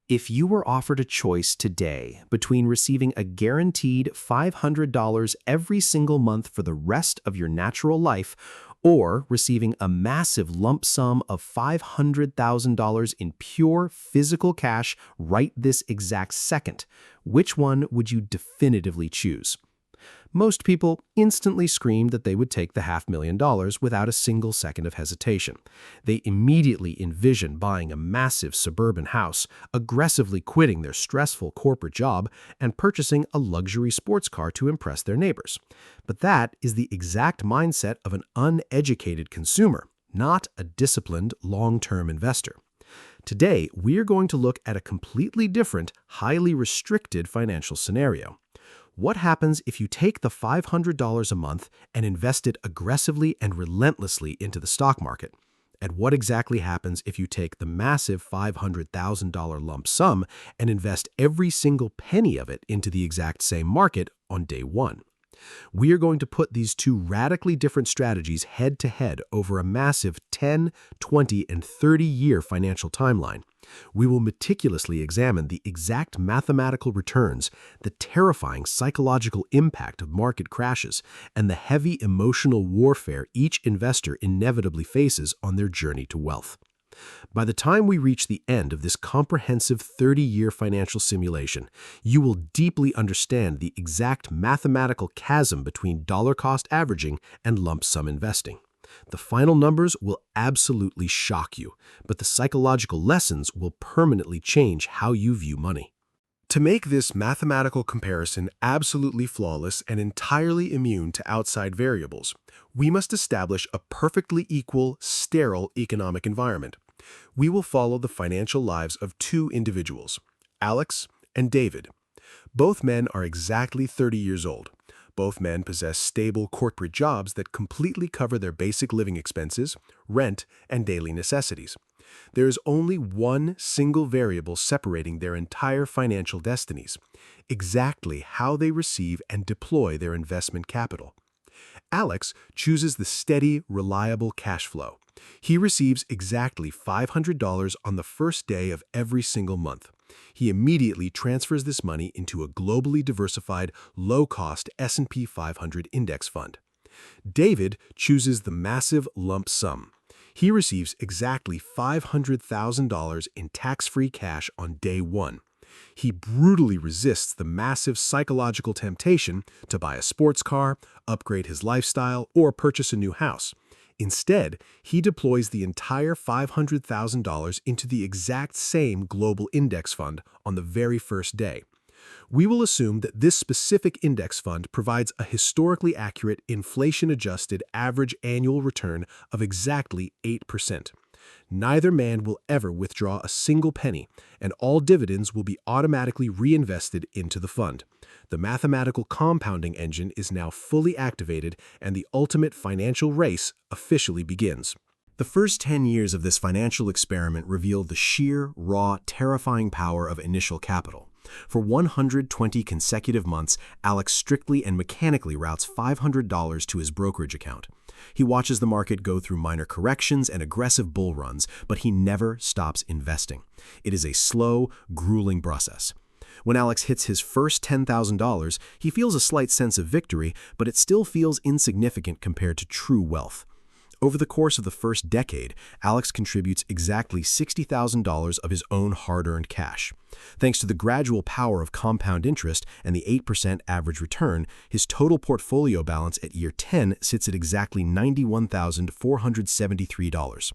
If you were offered a choice today between receiving a guaranteed $500 every single month for the rest of your natural life or receiving a massive lump sum of $500,000 in pure physical cash right this exact second, which one would you definitively choose? Most people instantly screamed that they would take the $500,000 without a single second of hesitation. They immediately envisioned buying a massive suburban house, aggressively quitting their stressful corporate job, and purchasing a luxury sports car to impress their neighbors. But that is the exact mindset of an uneducated consumer, not a disciplined long-term investor. Today, we are going to look at a completely different, highly restricted financial scenario. What happens if you take the $500 a month and invest it aggressively and relentlessly into the stock market? And what exactly happens if you take the massive $500,000 lump sum and invest every single penny of it into the exact same market on day one? We are going to put these two radically different strategies head to head over a massive 10, 20, and 30-year financial timeline. We will meticulously examine the exact mathematical returns, the terrifying psychological impact of market crashes, and the heavy emotional warfare each investor inevitably faces on their journey to wealth. By the time we reach the end of this comprehensive 30-year financial simulation, you will deeply understand the exact mathematical chasm between dollar-cost averaging and lump sum investing. The final numbers will absolutely shock you, but the psychological lessons will permanently change how you view money. To make this mathematical comparison absolutely flawless and entirely immune to outside variables, we must establish a perfectly equal, sterile economic environment. We will follow the financial lives of two individuals, Alex and David. Both men are exactly 30 years old. Both men possess stable corporate jobs that completely cover their basic living expenses, rent, and daily necessities. There is only one single variable separating their entire financial destinies: exactly how they receive and deploy their investment capital. Alex chooses the steady, reliable cash flow. He receives exactly $500 on the first day of every single month. He immediately transfers this money into a globally diversified, low-cost S&P 500 index fund. David chooses the massive lump sum. He receives exactly $500,000 in tax-free cash on day one. He brutally resists the massive psychological temptation to buy a sports car, upgrade his lifestyle, or purchase a new house. Instead, he deploys the entire $500,000 into the exact same global index fund on the very first day. We will assume that this specific index fund provides a historically accurate, inflation-adjusted average annual return of exactly 8%. Neither man will ever withdraw a single penny, and all dividends will be automatically reinvested into the fund. The mathematical compounding engine is now fully activated, and the ultimate financial race officially begins. The first 10 years of this financial experiment revealed the sheer, raw, terrifying power of initial capital. For 120 consecutive months, Alex strictly and mechanically routes $500 to his brokerage account. He watches the market go through minor corrections and aggressive bull runs, but he never stops investing. It is a slow, grueling process. When Alex hits his first $10,000, he feels a slight sense of victory, but it still feels insignificant compared to true wealth. Over the course of the first decade, Alex contributes exactly $60,000 of his own hard-earned cash. Thanks to the gradual power of compound interest and the 8% average return, his total portfolio balance at year 10 sits at exactly $91,473.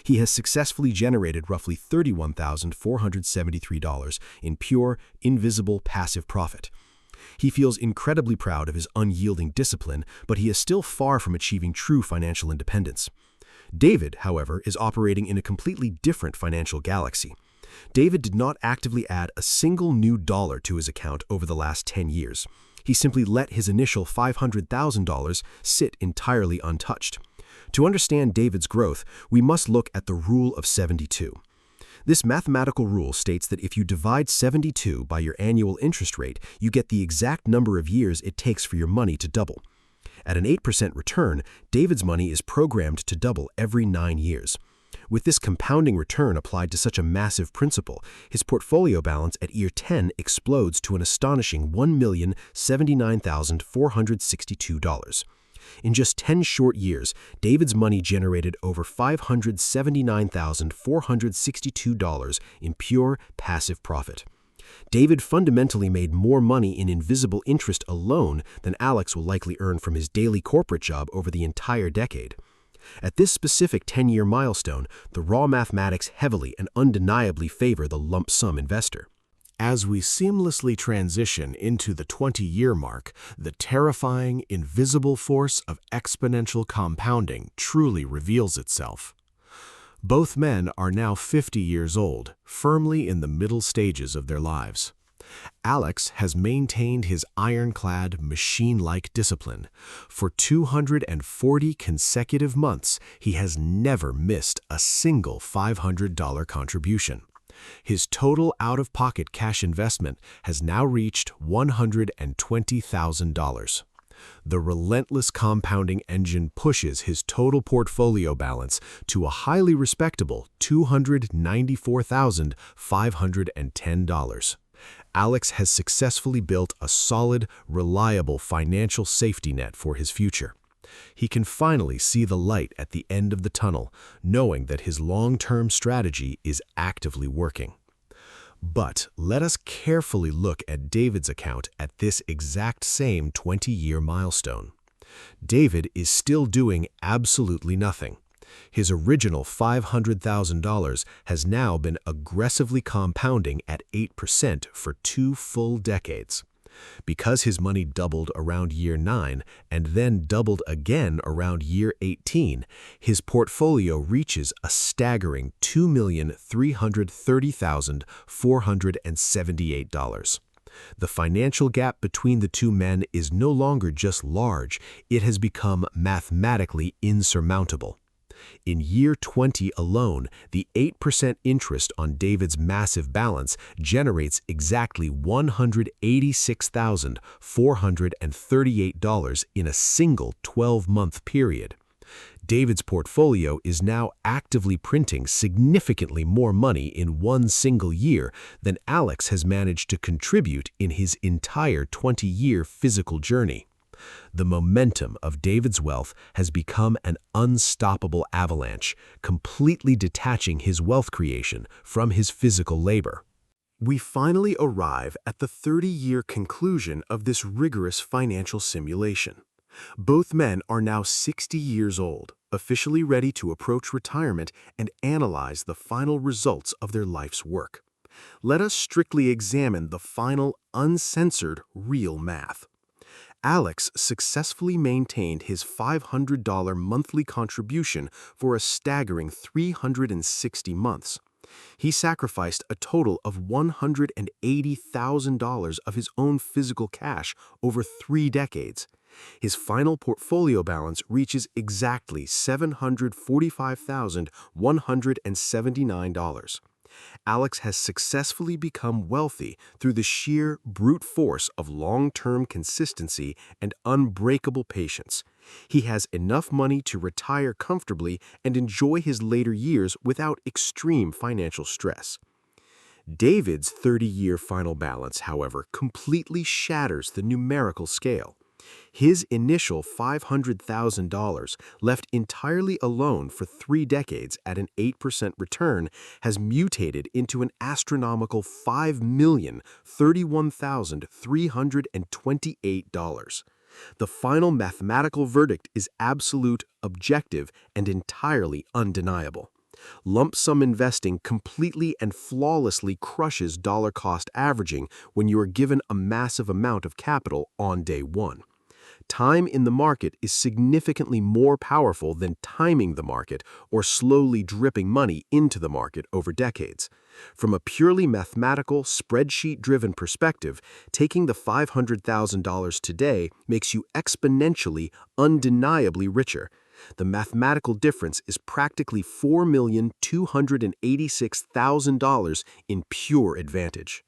He has successfully generated roughly $31,473 in pure, invisible, passive profit. He feels incredibly proud of his unyielding discipline, but he is still far from achieving true financial independence. David, however, is operating in a completely different financial galaxy. David did not actively add a single new dollar to his account over the last 10 years. He simply let his initial $500,000 sit entirely untouched. To understand David's growth, we must look at the Rule of 72. This mathematical rule states that if you divide 72 by your annual interest rate, you get the exact number of years it takes for your money to double. At an 8% return, David's money is programmed to double every 9 years. With this compounding return applied to such a massive principal, his portfolio balance at year 10 explodes to an astonishing $1,079,462. In just 10 short years, David's money generated over $579,462 in pure passive profit. David fundamentally made more money in invisible interest alone than Alex will likely earn from his daily corporate job over the entire decade. At this specific 10-year milestone, the raw mathematics heavily and undeniably favor the lump sum investor. As we seamlessly transition into the 20-year mark, the terrifying, invisible force of exponential compounding truly reveals itself. Both men are now 50 years old, firmly in the middle stages of their lives. Alex has maintained his ironclad, machine-like discipline. For 240 consecutive months, he has never missed a single $500 contribution. His total out-of-pocket cash investment has now reached $120,000. The relentless compounding engine pushes his total portfolio balance to a highly respectable $294,510. Alex has successfully built a solid, reliable financial safety net for his future. He can finally see the light at the end of the tunnel, knowing that his long-term strategy is actively working. But let us carefully look at David's account at this exact same 20-year milestone. David is still doing absolutely nothing. His original $500,000 has now been aggressively compounding at 8% for 2 full decades. Because his money doubled around year 9 and then doubled again around year 18, his portfolio reaches a staggering $2,330,478. The financial gap between the two men is no longer just large, it has become mathematically insurmountable. In year 20 alone, the 8% interest on David's massive balance generates exactly $186,438 in a single 12-month period. David's portfolio is now actively printing significantly more money in one single year than Alex has managed to contribute in his entire 20-year physical journey. The momentum of David's wealth has become an unstoppable avalanche, completely detaching his wealth creation from his physical labor. We finally arrive at the 30-year conclusion of this rigorous financial simulation. Both men are now 60 years old, officially ready to approach retirement and analyze the final results of their life's work. Let us strictly examine the final, uncensored, real math. Alex successfully maintained his $500 monthly contribution for a staggering 360 months. He sacrificed a total of $180,000 of his own physical cash over 3 decades. His final portfolio balance reaches exactly $745,179. Alex has successfully become wealthy through the sheer brute force of long-term consistency and unbreakable patience. He has enough money to retire comfortably and enjoy his later years without extreme financial stress. David's 30-year final balance, however, completely shatters the numerical scale. His initial $500,000, left entirely alone for 3 decades at an 8% return, has mutated into an astronomical $5,031,328. The final mathematical verdict is absolute, objective, and entirely undeniable. Lump sum investing completely and flawlessly crushes dollar-cost averaging when you are given a massive amount of capital on day one. Time in the market is significantly more powerful than timing the market or slowly dripping money into the market over decades. From a purely mathematical, spreadsheet-driven perspective, taking the $500,000 today makes you exponentially, undeniably richer. The mathematical difference is practically $4,286,000 in pure advantage.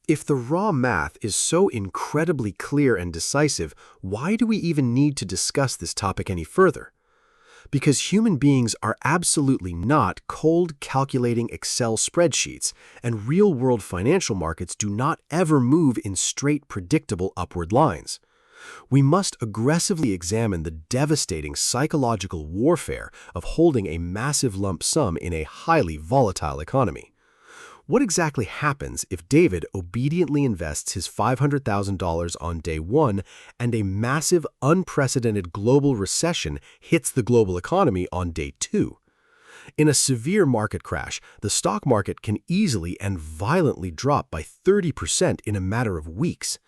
If the raw math is so incredibly clear and decisive, why do we even need to discuss this topic any further? Because human beings are absolutely not cold, calculating Excel spreadsheets, and real-world financial markets do not ever move in straight, predictable upward lines. We must aggressively examine the devastating psychological warfare of holding a massive lump sum in a highly volatile economy. What exactly happens if David obediently invests his $500,000 on day one and a massive, unprecedented global recession hits the global economy on day two? In a severe market crash, the stock market can easily and violently drop by 30% in a matter of weeks.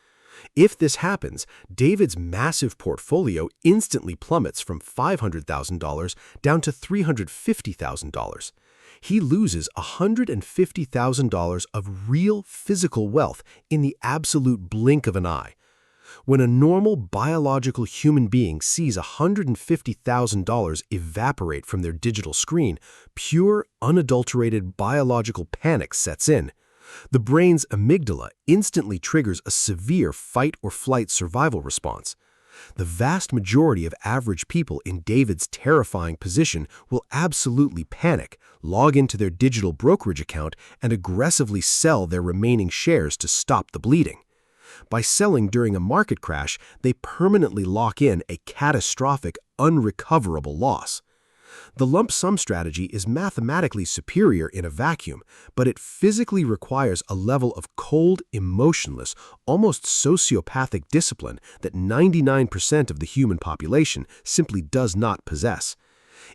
If this happens, David's massive portfolio instantly plummets from $500,000 down to $350,000. He loses $150,000 of real physical wealth in the absolute blink of an eye. When a normal biological human being sees $150,000 evaporate from their digital screen, pure, unadulterated biological panic sets in. The brain's amygdala instantly triggers a severe fight-or-flight survival response. The vast majority of average people in David's terrifying position will absolutely panic, log into their digital brokerage account, and aggressively sell their remaining shares to stop the bleeding. By selling during a market crash, they permanently lock in a catastrophic, unrecoverable loss. The lump sum strategy is mathematically superior in a vacuum, but it physically requires a level of cold, emotionless, almost sociopathic discipline that 99% of the human population simply does not possess.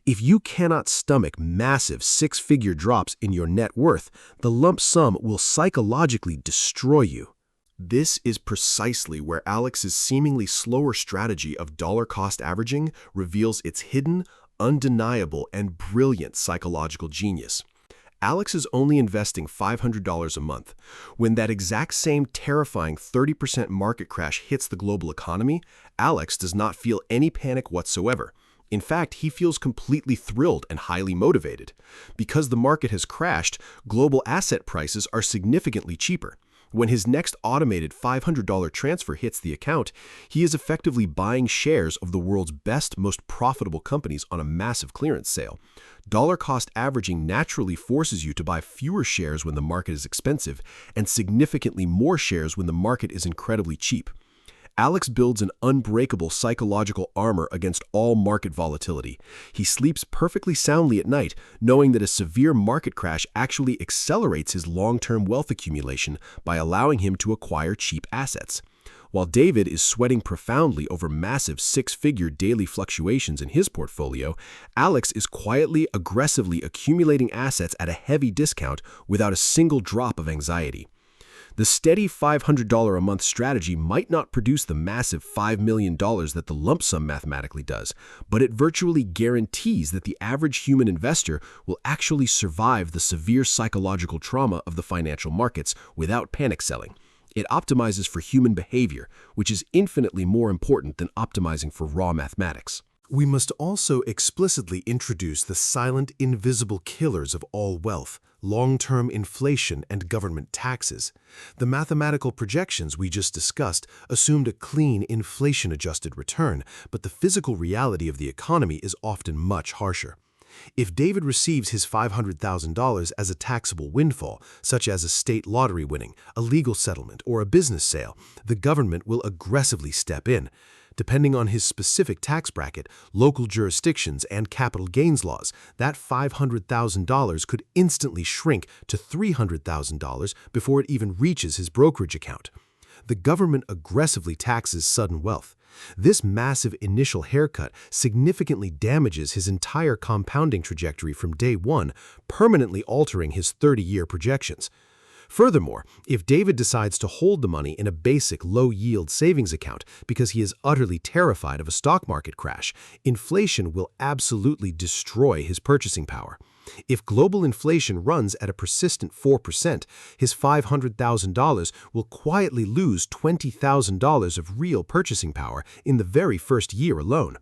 If you cannot stomach massive six-figure drops in your net worth, the lump sum will psychologically destroy you. This is precisely where Alex's seemingly slower strategy of dollar-cost averaging reveals its hidden, undeniable, and brilliant psychological genius. Alex is only investing $500 a month. When that exact same terrifying 30% market crash hits the global economy, Alex does not feel any panic whatsoever. In fact, he feels completely thrilled and highly motivated. Because the market has crashed, global asset prices are significantly cheaper. When his next automated $500 transfer hits the account, he is effectively buying shares of the world's best, most profitable companies on a massive clearance sale. Dollar-cost averaging naturally forces you to buy fewer shares when the market is expensive and significantly more shares when the market is incredibly cheap. Alex builds an unbreakable psychological armor against all market volatility. He sleeps perfectly soundly at night, knowing that a severe market crash actually accelerates his long-term wealth accumulation by allowing him to acquire cheap assets. While David is sweating profoundly over massive six-figure daily fluctuations in his portfolio, Alex is quietly, aggressively accumulating assets at a heavy discount without a single drop of anxiety. The steady $500 a month strategy might not produce the massive $5 million that the lump sum mathematically does, but it virtually guarantees that the average human investor will actually survive the severe psychological trauma of the financial markets without panic selling. It optimizes for human behavior, which is infinitely more important than optimizing for raw mathematics. We must also explicitly introduce the silent, invisible killers of all wealth: long-term inflation and government taxes. The mathematical projections we just discussed assumed a clean, inflation-adjusted return, but the physical reality of the economy is often much harsher. If David receives his $500,000 as a taxable windfall, such as a state lottery winning, a legal settlement, or a business sale, the government will aggressively step in. Depending on his specific tax bracket, local jurisdictions, and capital gains laws, that $500,000 could instantly shrink to $300,000 before it even reaches his brokerage account. The government aggressively taxes sudden wealth. This massive initial haircut significantly damages his entire compounding trajectory from day one, permanently altering his 30-year projections. Furthermore, if David decides to hold the money in a basic low-yield savings account because he is utterly terrified of a stock market crash, inflation will absolutely destroy his purchasing power. If global inflation runs at a persistent 4%, his $500,000 will quietly lose $20,000 of real purchasing power in the very first year alone.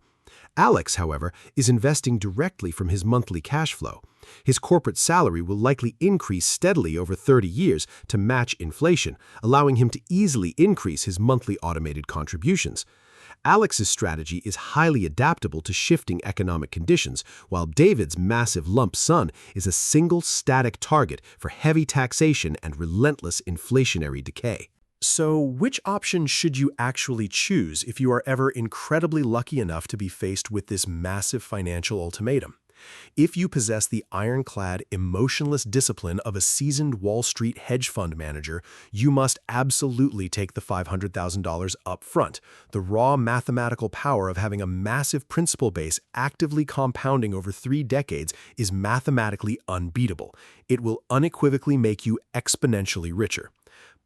Alex, however, is investing directly from his monthly cash flow. His corporate salary will likely increase steadily over 30 years to match inflation, allowing him to easily increase his monthly automated contributions. Alex's strategy is highly adaptable to shifting economic conditions, while David's massive lump sum is a single static target for heavy taxation and relentless inflationary decay. So, which option should you actually choose if you are ever incredibly lucky enough to be faced with this massive financial ultimatum? If you possess the ironclad, emotionless discipline of a seasoned Wall Street hedge fund manager, you must absolutely take the $500,000 up front. The raw mathematical power of having a massive principal base actively compounding over 3 decades is mathematically unbeatable. It will unequivocally make you exponentially richer.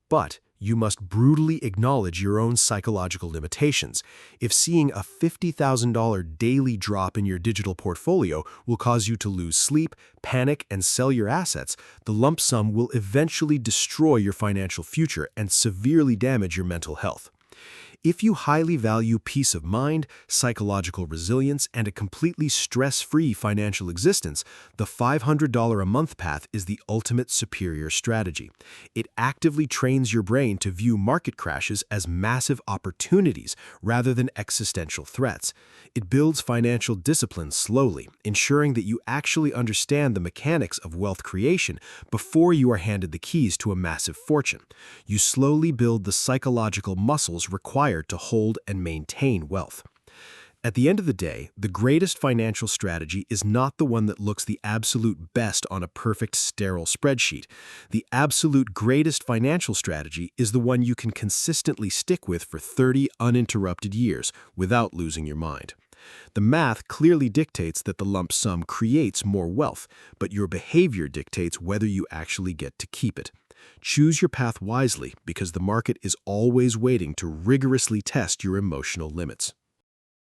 But you must brutally acknowledge your own psychological limitations. If seeing a $50,000 daily drop in your digital portfolio will cause you to lose sleep, panic, and sell your assets, the lump sum will eventually destroy your financial future and severely damage your mental health. If you highly value peace of mind, psychological resilience, and a completely stress-free financial existence, the $500 a month path is the ultimate superior strategy. It actively trains your brain to view market crashes as massive opportunities rather than existential threats. It builds financial discipline slowly, ensuring that you actually understand the mechanics of wealth creation before you are handed the keys to a massive fortune. You slowly build the psychological muscles required to hold and maintain wealth. At the end of the day, the greatest financial strategy is not the one that looks the absolute best on a perfect sterile spreadsheet. The absolute greatest financial strategy is the one you can consistently stick with for 30 uninterrupted years without losing your mind. The math clearly dictates that the lump sum creates more wealth, but your behavior dictates whether you actually get to keep it. Choose your path wisely because the market is always waiting to rigorously test your emotional limits.